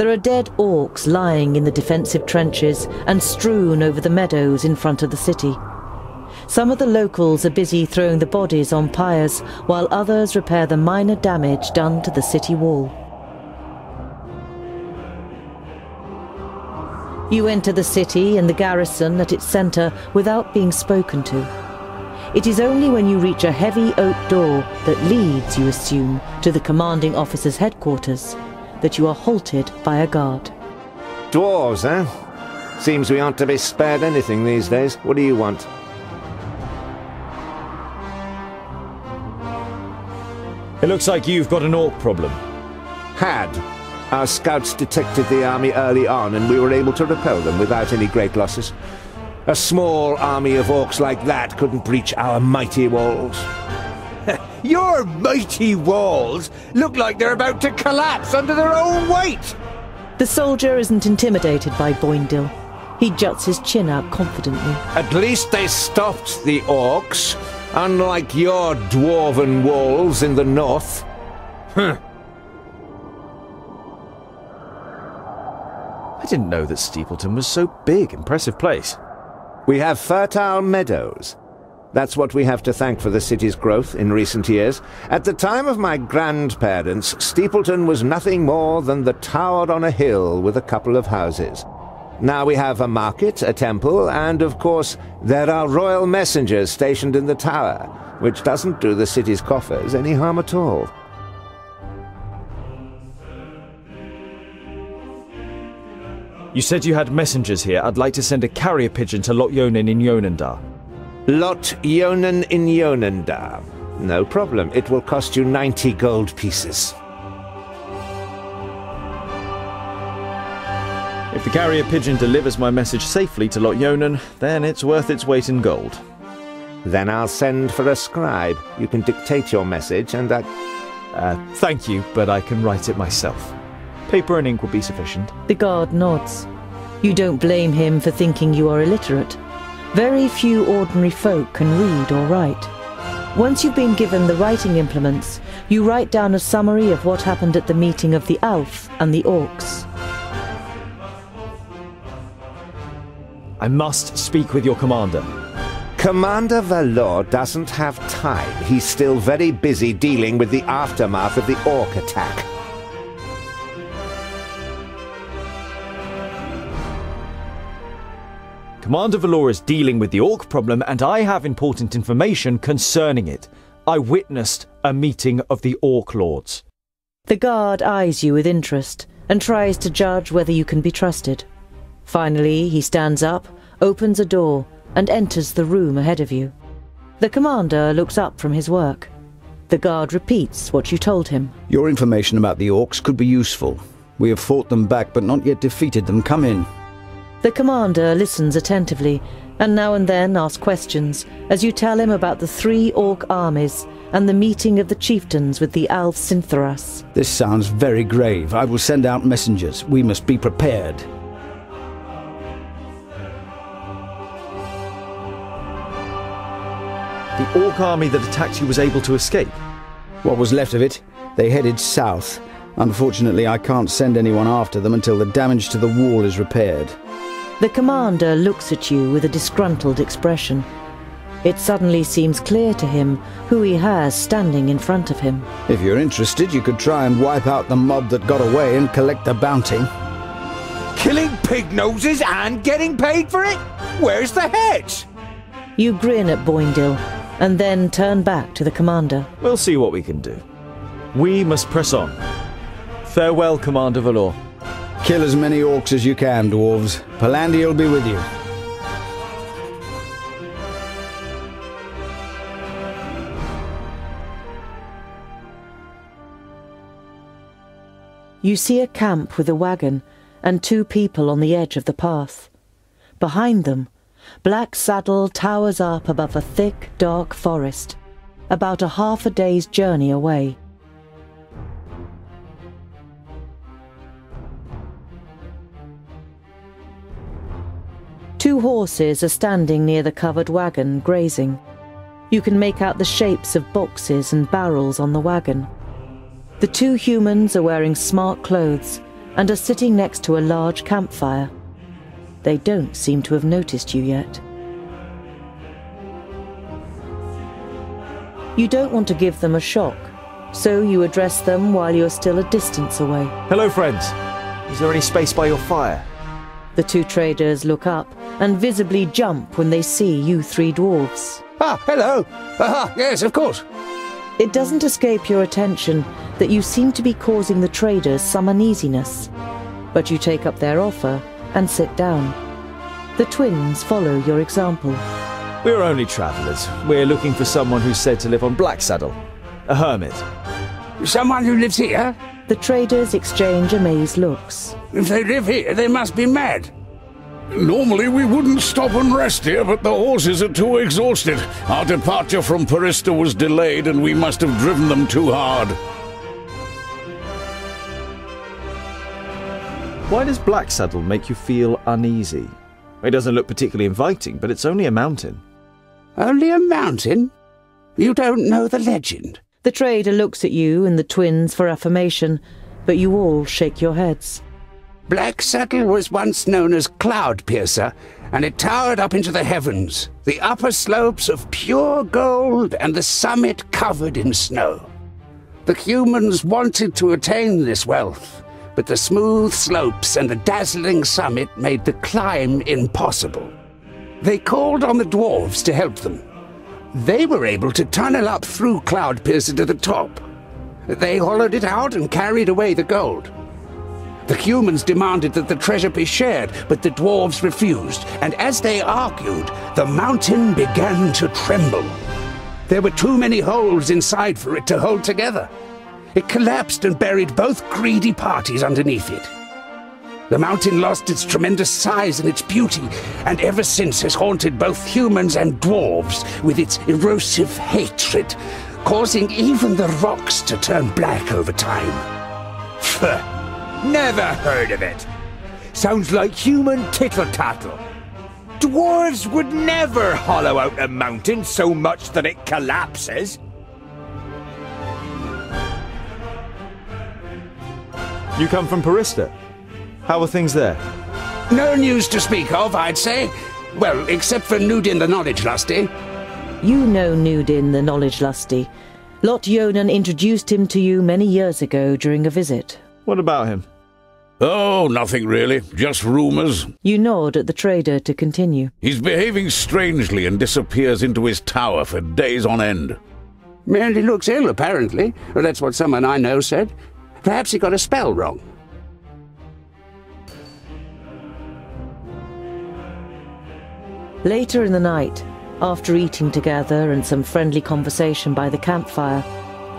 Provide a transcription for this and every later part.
There are dead orcs lying in the defensive trenches and strewn over the meadows in front of the city. Some of the locals are busy throwing the bodies on pyres, while others repair the minor damage done to the city wall. You enter the city and the garrison at its centre without being spoken to. It is only when you reach a heavy oak door that leads, you assume, to the commanding officer's headquarters, that you are halted by a guard. Dwarves, eh? Seems we aren't to be spared anything these days. What do you want? It looks like you've got an orc problem. Had. Our scouts detected the army early on, and we were able to repel them without any great losses. A small army of orcs like that couldn't breach our mighty walls. Your mighty walls look like they're about to collapse under their own weight! The soldier isn't intimidated by Bögnilim. He juts his chin out confidently. At least they stopped the orcs, unlike your dwarven walls in the north. Huh. I didn't know that Steepleton was so big. Impressive place. We have fertile meadows. That's what we have to thank for the city's growth in recent years. At the time of my grandparents, Steepleton was nothing more than the tower on a hill with a couple of houses. Now we have a market, a temple, and of course there are royal messengers stationed in the tower, which doesn't do the city's coffers any harm at all. You said you had messengers here. I'd like to send a carrier pigeon to Lot Yonan in Yonendar. Lot Yonan in Yonendar. No problem. It will cost you 90 gold pieces. If the carrier pigeon delivers my message safely to Lot Yonan, then it's worth its weight in gold. Then I'll send for a scribe. You can dictate your message and thank you, but I can write it myself. Paper and ink will be sufficient. The guard nods. You don't blame him for thinking you are illiterate. Very few ordinary folk can read or write. Once you've been given the writing implements, you write down a summary of what happened at the meeting of the älfs and the orcs. I must speak with your commander. Commander Valor doesn't have time. He's still very busy dealing with the aftermath of the orc attack. Commander Valor is dealing with the orc problem, and I have important information concerning it. I witnessed a meeting of the orc lords. The guard eyes you with interest and tries to judge whether you can be trusted. Finally, he stands up, opens a door, and enters the room ahead of you. The commander looks up from his work. The guard repeats what you told him. Your information about the orcs could be useful. We have fought them back, but not yet defeated them. Come in. The commander listens attentively, and now and then asks questions, as you tell him about the 3 orc armies and the meeting of the chieftains with the älfs in Thoras. This sounds very grave. I will send out messengers. We must be prepared. The orc army that attacked you was able to escape? What was left of it? They headed south. Unfortunately, I can't send anyone after them until the damage to the wall is repaired. The commander looks at you with a disgruntled expression. It suddenly seems clear to him who he has standing in front of him. If you're interested, you could try and wipe out the mob that got away and collect the bounty. Killing pig noses and getting paid for it? Where's the heads? You grin at Bögnilim and then turn back to the commander. We'll see what we can do. We must press on. Farewell, Commander Valor. Kill as many orcs as you can, dwarves. Palandir will be with you. You see a camp with a wagon and 2 people on the edge of the path. Behind them, Black Saddle towers up above a thick, dark forest, about a half a day's journey away. Two horses are standing near the covered wagon, grazing. You can make out the shapes of boxes and barrels on the wagon. The 2 humans are wearing smart clothes, and are sitting next to a large campfire. They don't seem to have noticed you yet. You don't want to give them a shock, so you address them while you're still a distance away. Hello, friends. Is there any space by your fire? The two traders look up and visibly jump when they see you three dwarves. Ah, hello. Yes, of course. It doesn't escape your attention that you seem to be causing the traders some uneasiness, but you take up their offer and sit down. The twins follow your example. We're only travellers. We're looking for someone who's said to live on Blacksaddle. A hermit. Someone who lives here? The traders exchange amazed looks. If they live here, they must be mad. Normally we wouldn't stop and rest here, but the horses are too exhausted. Our departure from Parista was delayed and we must have driven them too hard. Why does Blacksaddle make you feel uneasy? It doesn't look particularly inviting, but it's only a mountain. Only a mountain? You don't know the legend? The trader looks at you and the twins for affirmation, but you all shake your heads. Blacksaddle was once known as Cloudpiercer, and it towered up into the heavens, the upper slopes of pure gold and the summit covered in snow. The humans wanted to attain this wealth, but the smooth slopes and the dazzling summit made the climb impossible. They called on the dwarves to help them. They were able to tunnel up through Cloudpiercer to the top. They hollowed it out and carried away the gold. The humans demanded that the treasure be shared, but the dwarves refused, and as they argued, the mountain began to tremble. There were too many holes inside for it to hold together. It collapsed and buried both greedy parties underneath it. The mountain lost its tremendous size and its beauty, and ever since has haunted both humans and dwarves with its erosive hatred, causing even the rocks to turn black over time. Pfft, never heard of it. Sounds like human tittle-tattle. Dwarves would never hollow out a mountain so much that it collapses. You come from Parista. How are things there? No news to speak of, I'd say. Well, except for Nudin the Knowledge Lusty. You know Nudin the Knowledge Lusty. Lot Yonan introduced him to you many years ago during a visit. What about him? Oh, nothing really. Just rumours. You nod at the trader to continue. He's behaving strangely and disappears into his tower for days on end. Merely looks ill, apparently. Well, that's what someone I know said. Perhaps he got a spell wrong. Later in the night, after eating together and some friendly conversation by the campfire,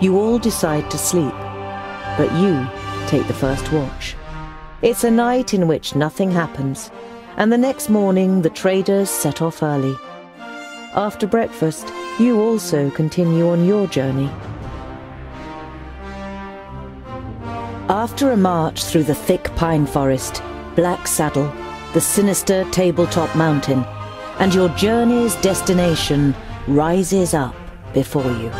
you all decide to sleep. But you take the first watch. It's a night in which nothing happens, and the next morning the traders set off early. After breakfast, you also continue on your journey. After a march through the thick pine forest, Blacksaddle, the sinister tabletop mountain, and your journey's destination rises up before you.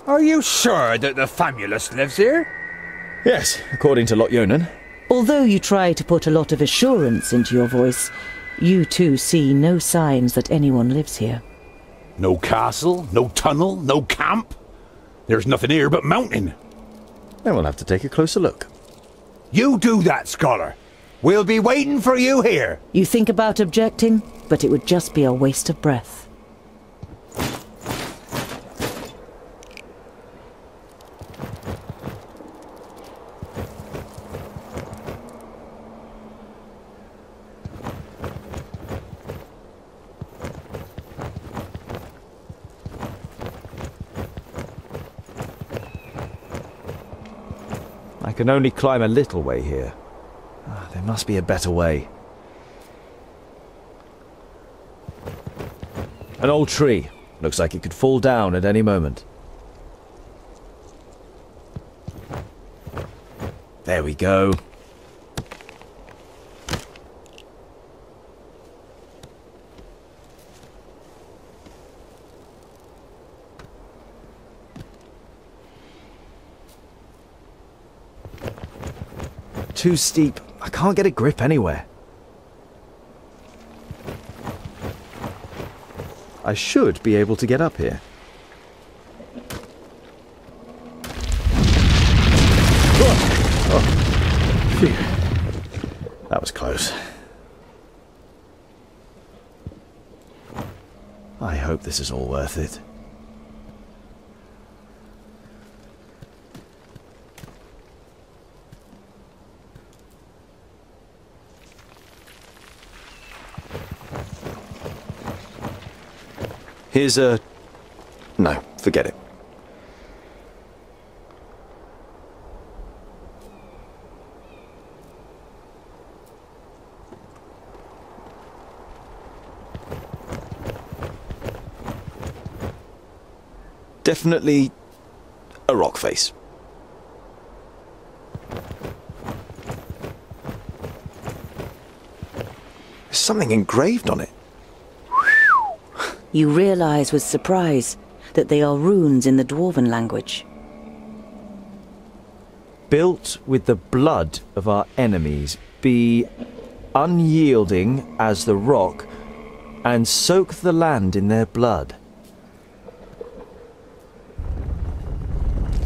Are you sure that the Famulus lives here? Yes, according to Lot Yonan. Although you try to put a lot of assurance into your voice, you too see no signs that anyone lives here. No castle, no tunnel, no camp. There's nothing here but mountain. Then we'll have to take a closer look. You do that, scholar. We'll be waiting for you here. You think about objecting, but it would just be a waste of breath. I can only climb a little way here. There must be a better way. An old tree. Looks like it could fall down at any moment. There we go. too steep. I can't get a grip anywhere. I should be able to get up here. Oh. Phew. That was close. I hope this is all worth it. Here's a... No, forget it. Definitely a rock face. There's something engraved on it. You realize with surprise that they are runes in the Dwarven language. Built with the blood of our enemies, be unyielding as the rock, and soak the land in their blood.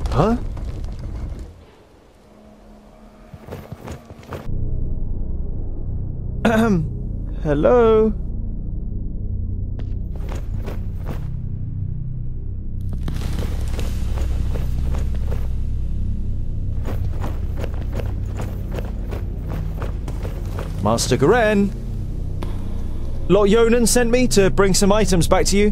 Huh? Hello? Master Garen, Lot Yonan sent me to bring some items back to you.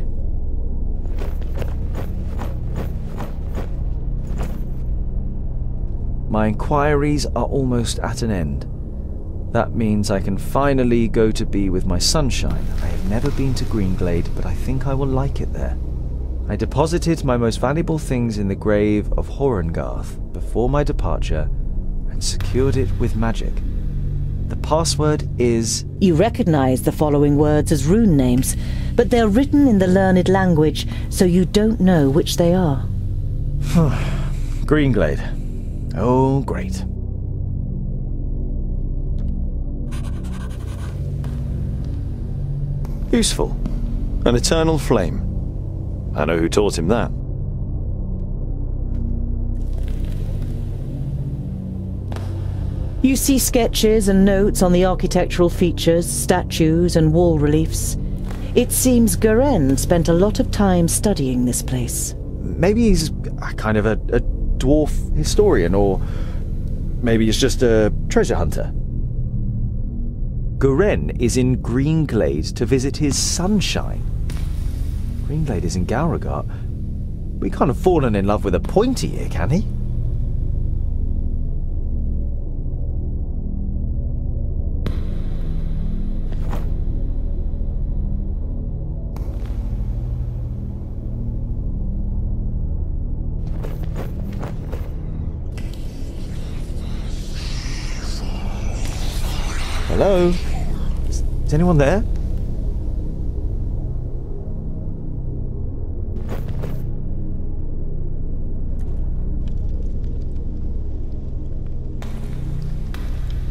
My inquiries are almost at an end. That means I can finally go to be with my sunshine. I have never been to Greenglade, but I think I will like it there. I deposited my most valuable things in the grave of Horengarth before my departure and secured it with magic. The password is... You recognize the following words as rune names, but they're written in the learned language, so you don't know which they are. Greenglade. Oh, great. Useful. An eternal flame. I know who taught him that. You see sketches and notes on the architectural features, statues and wall reliefs. It seems Garen spent a lot of time studying this place. Maybe he's kind of a dwarf historian, or maybe he's just a treasure hunter. Garen is in Greenglade to visit his sunshine. Greenglade is in Gauragat. We can't have fallen in love with a pointy here, can he? Hello? Is anyone there?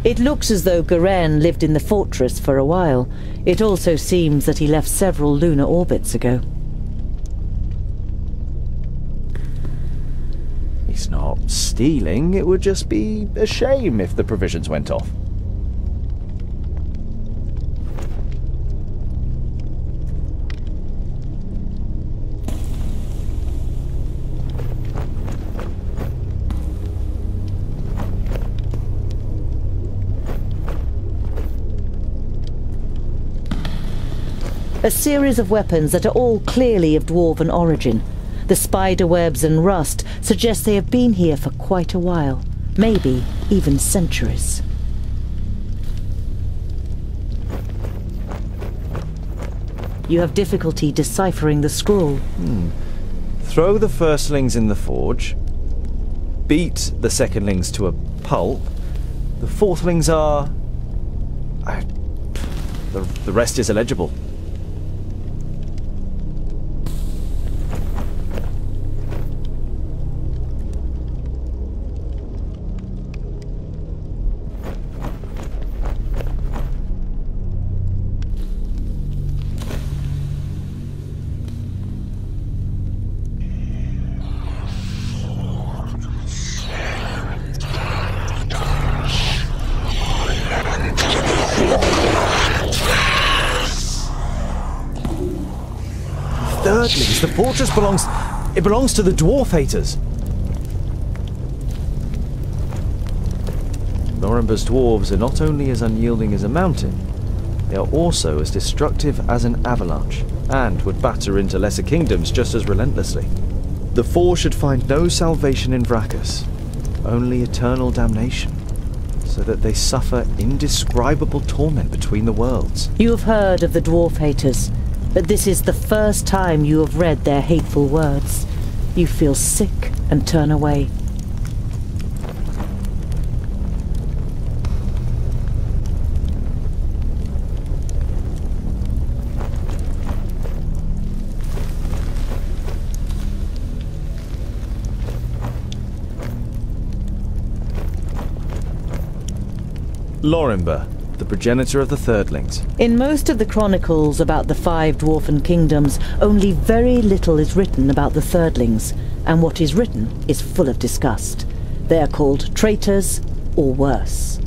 It looks as though Garen lived in the fortress for a while. It also seems that he left several lunar orbits ago. He's not stealing. It would just be a shame if the provisions went off. A series of weapons that are all clearly of dwarven origin. The spider webs and rust suggest they have been here for quite a while, maybe even centuries. You have difficulty deciphering the scroll. Throw the firstlings in the forge. Beat the secondlings to a pulp. The fourthlings are... The rest is illegible. Thirdlings. The fortress belongs... It belongs to the dwarf haters. Lorimber's dwarves are not only as unyielding as a mountain, they are also as destructive as an avalanche, and would batter into lesser kingdoms just as relentlessly. The four should find no salvation in Vrachus, only eternal damnation, so that they suffer indescribable torment between the worlds. You have heard of the dwarf haters, but this is the first time you have read their hateful words. You feel sick and turn away. Lorimber, the progenitor of the Thirdlings. In most of the chronicles about the 5 dwarfen kingdoms, only very little is written about the Thirdlings, and what is written is full of disgust. They are called traitors, or worse.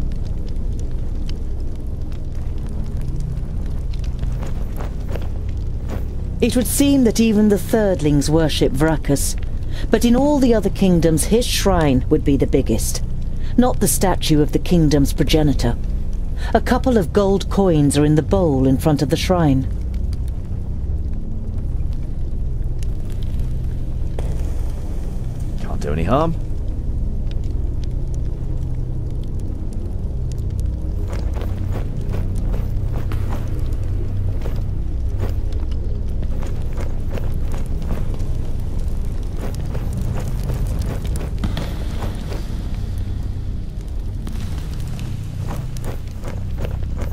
It would seem that even the Thirdlings worship Vrachus, but in all the other kingdoms his shrine would be the biggest. Not the statue of the kingdom's progenitor. A couple of gold coins are in the bowl in front of the shrine. Can't do any harm.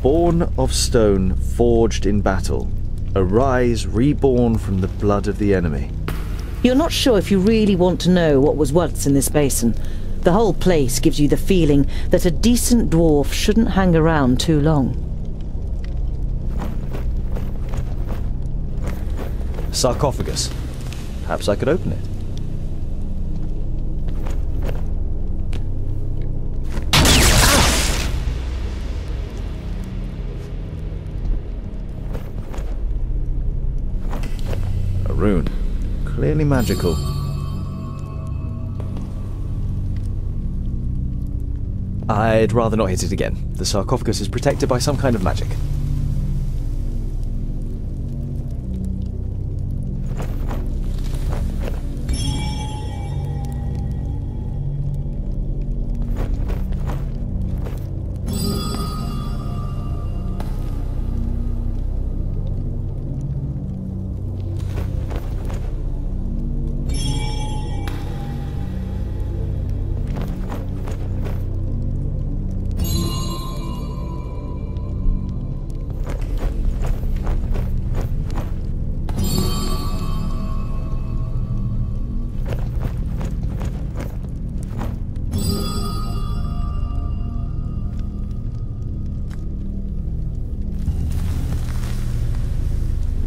Born of stone, forged in battle, arise reborn from the blood of the enemy. You're not sure if you really want to know what was once in this basin. The whole place gives you the feeling that a decent dwarf shouldn't hang around too long. Sarcophagus. Perhaps I could open it. Rune. Clearly magical. I'd rather not hit it again. The sarcophagus is protected by some kind of magic.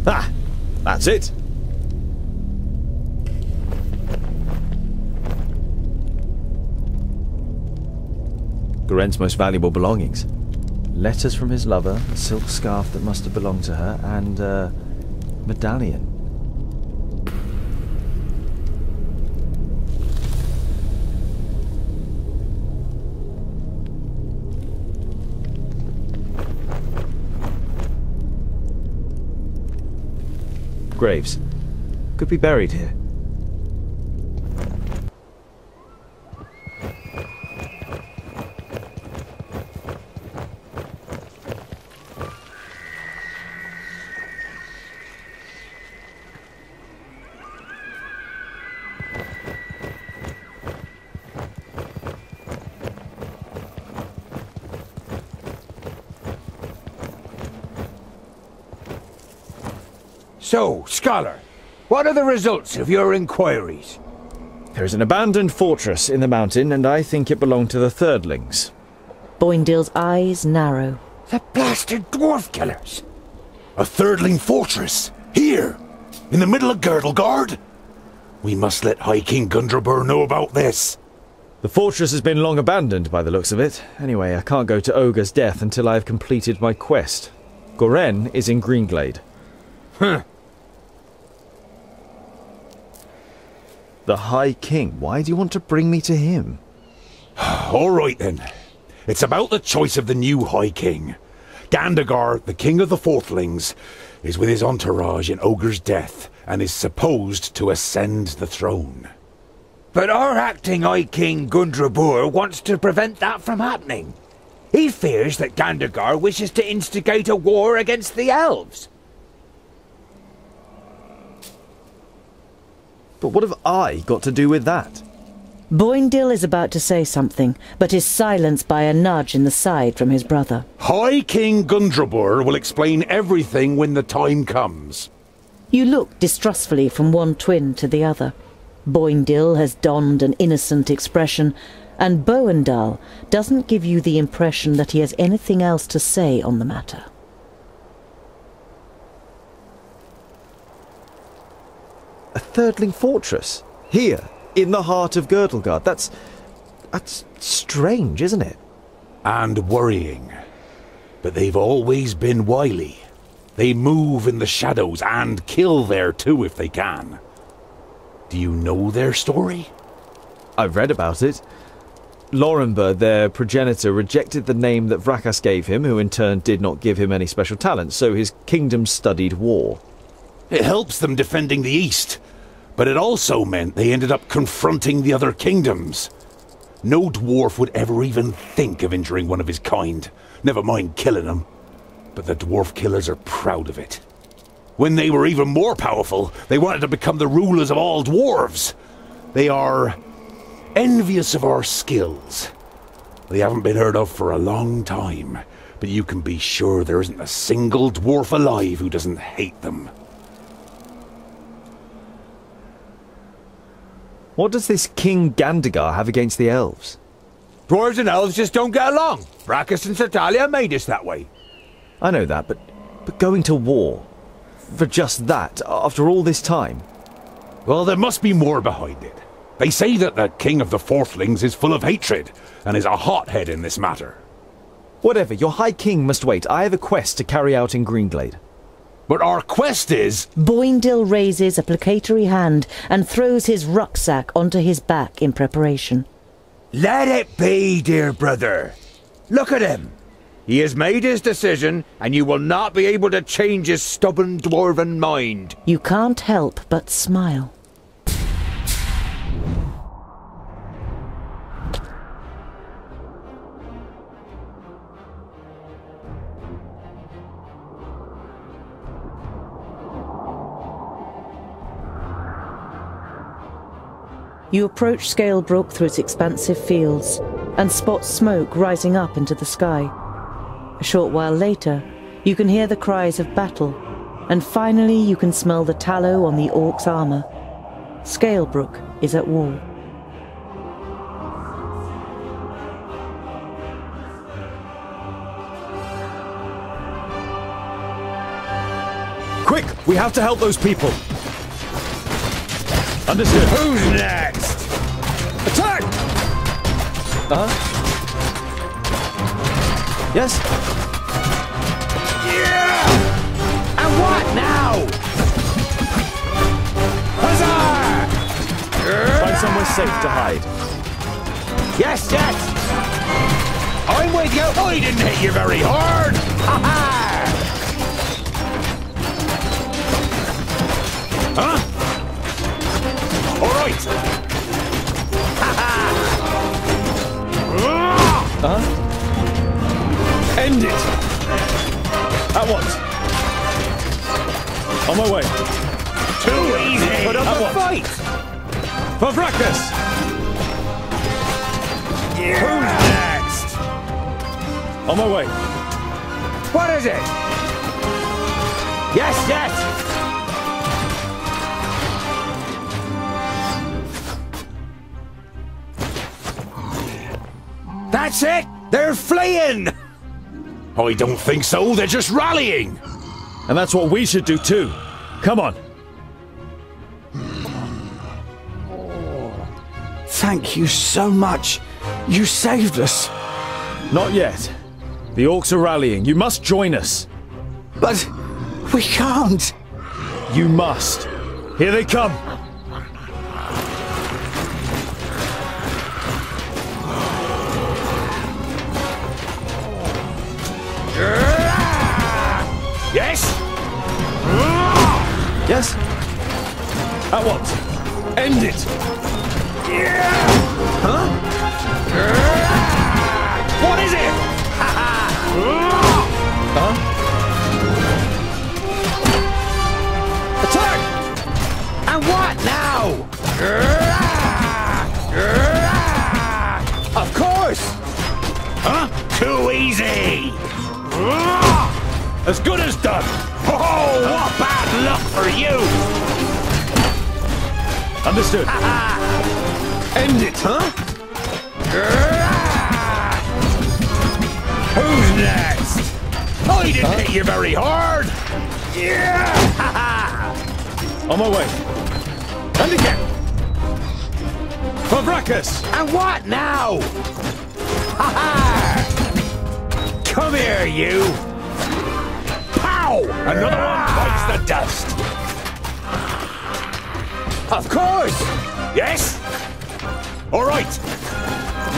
Ah! That's it! Goren's most valuable belongings. Letters from his lover, a silk scarf that must have belonged to her, and a medallion. Graves. Could be buried here. So, Scholar, what are the results of your inquiries? There is an abandoned fortress in the mountain, and I think it belonged to the Thirdlings. Boindale's eyes narrow. The blasted dwarf killers! A Thirdling fortress? Here? In the middle of Girdlegard? We must let High King Gundrabur know about this. The fortress has been long abandoned by the looks of it. Anyway, I can't go to Ogre's death until I have completed my quest. Goren is in Greenglade. Huh. The High King? Why do you want to bring me to him? All right then. It's about the choice of the new High King. Gandagar, the king of the Fourthlings, is with his entourage in Ogre's death and is supposed to ascend the throne. But our acting High King Gundrabur wants to prevent that from happening. He fears that Gandagar wishes to instigate a war against the elves. But what have I got to do with that? Bögnilim is about to say something, but is silenced by a nudge in the side from his brother. High King Gundrabur will explain everything when the time comes. You look distrustfully from one twin to the other. Bögnilim has donned an innocent expression, and Boendal doesn't give you the impression that he has anything else to say on the matter. A thirdling fortress? Here, in the heart of Girdlegard? That's strange, isn't it? And worrying. But they've always been wily. They move in the shadows and kill there too if they can. Do you know their story? I've read about it. Lorenberg, their progenitor, rejected the name that Vrakas gave him, who in turn did not give him any special talent, so his kingdom studied war. It helps them defending the East, but it also meant they ended up confronting the other kingdoms. No dwarf would ever even think of injuring one of his kind, never mind killing them. But the dwarf killers are proud of it. When they were even more powerful, they wanted to become the rulers of all dwarves. They are envious of our skills. They haven't been heard of for a long time, but you can be sure there isn't a single dwarf alive who doesn't hate them. What does this King Gandagar have against the elves? Dwarves and elves just don't get along. Vrakas and Satalia made us that way. I know that, but going to war for just that, after all this time? Well, there must be more behind it. They say that the king of the Fourthlings is full of hatred and is a hothead in this matter. Whatever, your High King must wait. I have a quest to carry out in Greenglade. But our quest is... Bögnilim raises a placatory hand and throws his rucksack onto his back in preparation. Let it be, dear brother. Look at him. He has made his decision, and you will not be able to change his stubborn dwarven mind. You can't help but smile. You approach Scalebrook through its expansive fields and spot smoke rising up into the sky. A short while later, you can hear the cries of battle, and finally you can smell the tallow on the orcs' armor. Scalebrook is at war. Quick! We have to help those people! Understood. Who's next? Attack! Yes? Yeah! And what now? Huzzah! Find somewhere safe to hide. Yes, yes! I'm with you! I didn't hit you very hard! Ha-ha! Huh? All right! Ha-ha! End it! At once! On my way! Too easy! Put up Have a a fight! For Vrakas! Yeah. Who's next? On my way! What is it? Yes, yes! That's it! They're fleeing! I don't think so, they're just rallying! And that's what we should do too. Come on! Thank you so much. You saved us. Not yet. The orcs are rallying. You must join us. But we can't. You must. Here they come. Yes? Yes? At what? End it! Huh? What is it? Huh? Attack! And what now? Of course! Huh? Too easy! As good as done! Oh, what bad luck for you! Understood. End it, huh? Who's next? I didn't hit you very hard! On my way. And again. For Vracus! And what now? Come here, you! Pow! Another one bites the dust! Of course! Yes? All right.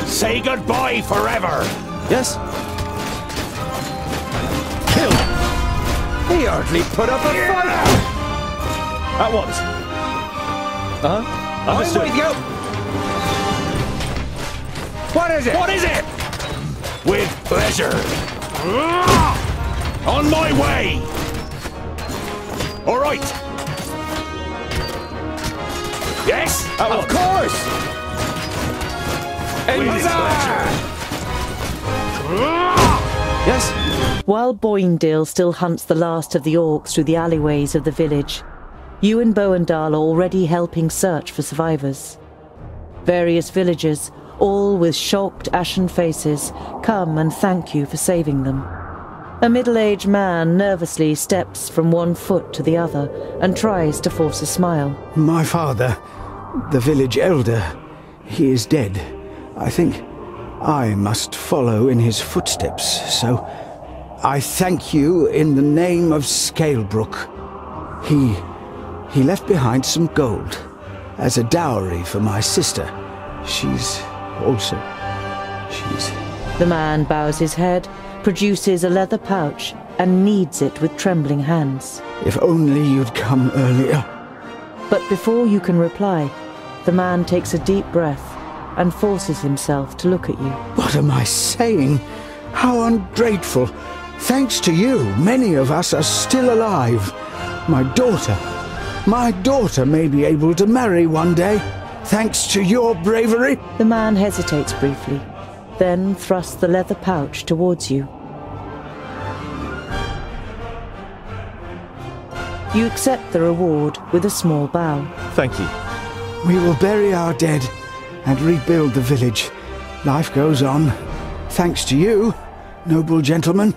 Say goodbye forever. Yes? Kill! He hardly put up a fight. At once. I'm Understood. with you. What is it? What is it? With pleasure. On my way. All right. Yes? Of course. With pleasure. Yes? While Boindale still hunts the last of the orcs through the alleyways of the village, you and Boendal are already helping search for survivors. Various villagers, all with shocked, ashen faces, come and thank you for saving them. A middle-aged man nervously steps from one foot to the other and tries to force a smile. My father, the village elder, he is dead. I think I must follow in his footsteps, so I thank you in the name of Scalebrook. He left behind some gold as a dowry for my sister. She's... The man bows his head, produces a leather pouch, and kneads it with trembling hands. If only you'd come earlier. But before you can reply, the man takes a deep breath and forces himself to look at you. What am I saying? How ungrateful. Thanks to you, many of us are still alive. My daughter may be able to marry one day, thanks to your bravery. The man hesitates briefly, then thrusts the leather pouch towards you. You accept the reward with a small bow. Thank you. We will bury our dead and rebuild the village. Life goes on. Thanks to you, noble gentleman.